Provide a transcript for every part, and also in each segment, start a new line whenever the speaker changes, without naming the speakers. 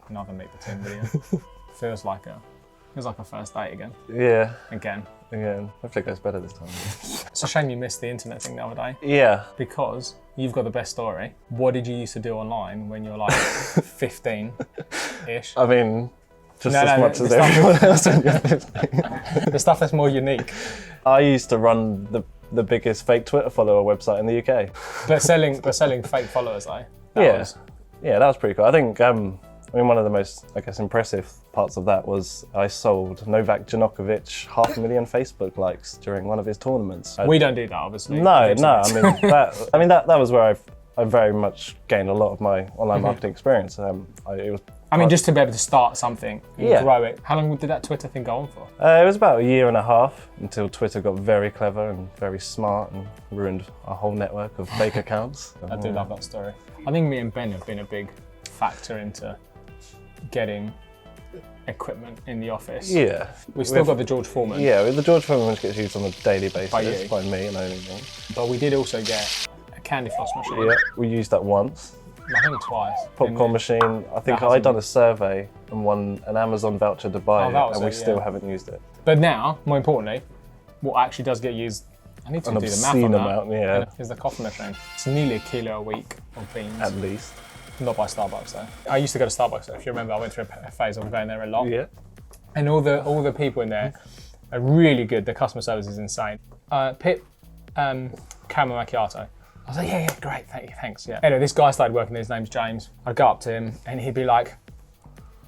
another Meet the Team video. Feels like a first date again.
Yeah.
Again.
Hopefully it goes better this time.
It's a shame you missed the internet thing the other day.
Yeah.
Because you've got the best story. What did you used to do online when you were like 15-ish?
I mean, just as much as everyone else when you're 15.
The stuff that's more unique.
I used to run the biggest fake Twitter follower website in the UK.
But selling fake followers though.
Yeah, that was pretty cool. I think, one of the most, impressive parts of that was I sold Novak Djokovic 500,000 Facebook likes during one of his tournaments.
We don't do that, obviously.
No. That was where I very much gained a lot of my online marketing experience.
Just to be able to start something and grow it. How long did that Twitter thing go on for?
It was about a year and a half until Twitter got very clever and very smart and ruined a whole network of fake accounts.
I do love that story. I think me and Ben have been a big factor into getting equipment in the office.
Yeah.
We've still got the George Foreman.
Yeah, the George Foreman which gets used on a daily basis by me and only me.
But we did also get a candy floss machine.
Yeah, we used that once.
I think twice.
Popcorn machine. I think I'd done a survey and won an Amazon voucher to buy it, and we still haven't used it.
But now, more importantly, what actually does get used, I need to do the math on that.
Amount, yeah.
Is the coffee machine. It's nearly a kilo a week of beans.
At least.
Not by Starbucks though. I used to go to Starbucks though. If you remember, I went through a phase of going there a lot.
Yeah.
And all the people in there are really good. The customer service is insane. Pip, caramel macchiato. I was like, yeah, great, thanks, yeah. Anyway, this guy started working, his name's James. I'd go up to him and he'd be like,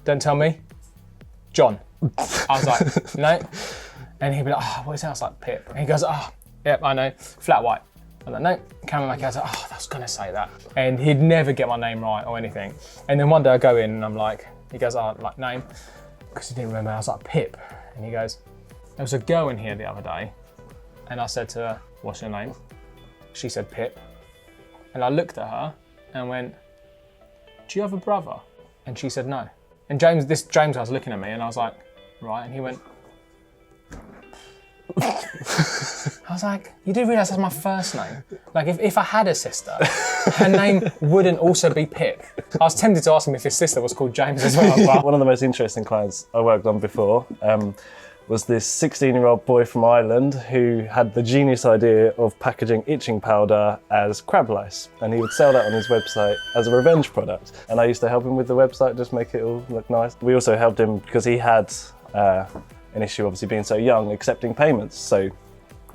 don't tell me, John. I was like, no. And he'd be like, what is that? I was like, Pip. And he goes, yep, I know, flat white. I'm like, no, caramel macchiato. I was gonna say that. And he'd never get my name right or anything. And then one day I go in and I'm like, he goes, name? Because he didn't remember, I was like, Pip. And he goes, there was a girl in here the other day. And I said to her, what's your name? She said, Pip. And I looked at her and went, do you have a brother? And she said, no. And James was looking at me and I was like, right. And he went, I was like, you do realise that's my first name? Like, if I had a sister, her name wouldn't also be Pip. I was tempted to ask him if his sister was called James as well. But
one of the most interesting clients I worked on before was this 16-year-old boy from Ireland who had the genius idea of packaging itching powder as crab lice. And he would sell that on his website as a revenge product. And I used to help him with the website, just make it all look nice. We also helped him because he had an issue, obviously being so young, accepting payments. So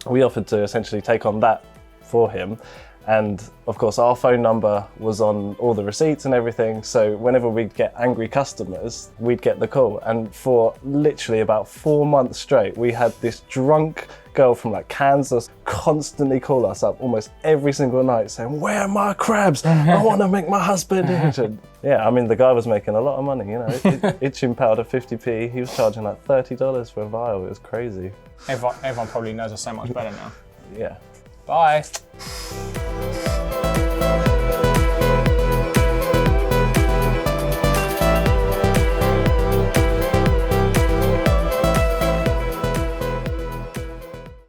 we offered to essentially take on that for him. And of course, our phone number was on all the receipts and everything. So whenever we'd get angry customers, we'd get the call. And for literally about 4 months straight, we had this drunk girl from like Kansas constantly call us up almost every single night saying, where are my crabs? I want to make my husband itch. And yeah, I mean, the guy was making a lot of money, you know, itching powder 50p. He was charging like $30 for a vial. It was crazy.
Everyone probably knows us so much better now.
Yeah.
Bye.